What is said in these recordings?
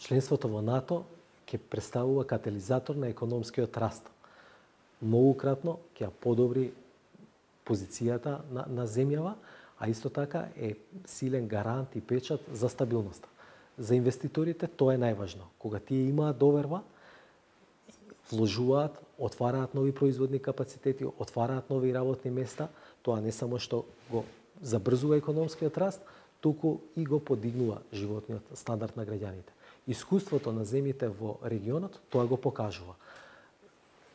членството во НАТО ќе представува катализатор на економскиот раст. Многукратно ќе ја подобри позицијата на земјава, а исто така е силен гарант и печат за стабилноста. За инвеститорите тоа е најважно. Кога тие имаат доверба, вложуваат, отвараат нови производни капацитети, отвараат нови работни места, тоа не само што го забрзува економскиот раст, туку и го подигнува животниот стандард на граѓаните. Искуството на земјите во регионот тоа го покажува.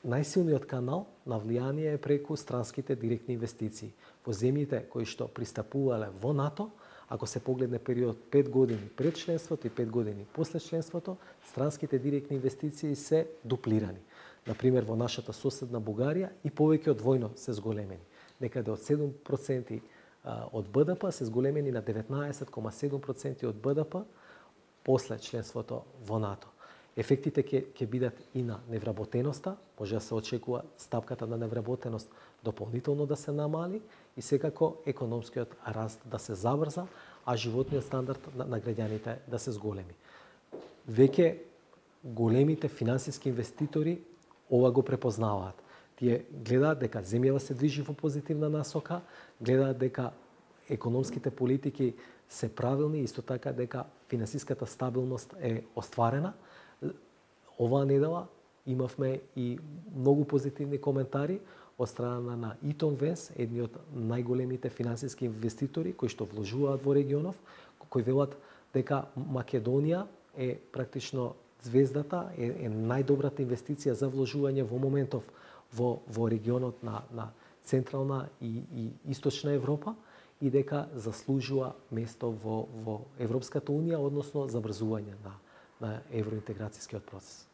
Најсилниот канал на влијание е преку странските директни инвестиции. Во земјите кои што пристапувале во НАТО, ако се погледне период 5 години пред членството и 5 години после членството, странските директни инвестиции се дуплирани. Например, во нашата соседна Бугарија и повеќе од двојно се зголемени. Некаде од 7% од БДП се зголемени на 19,7% од БДП после членството во НАТО. Ефектите ќе бидат и на невработеноста, може да се очекува стапката на невработеност дополнително да се намали и секако економскиот раст да се забрза, а животниот стандард на граѓаните да се зголеми. Веќе големите финансиски инвеститори ова го препознаваат. Тие гледаат дека земјава се движи во позитивна насока, гледаат дека економските политики се правилни, исто така дека финансиската стабилност е остварена. Оваа недела имавме и многу позитивни коментари од страна на Итон Венс, едни од најголемите финансиски инвеститори кои што вложуваат во регионов, кои велат дека Македонија е практично звездата, е најдобрата инвестиција за вложување во моментов во регионот на Централна и Источна Европа и дека заслужува место во Европската унија, односно забрзување на евроинтеграцијскиот процес.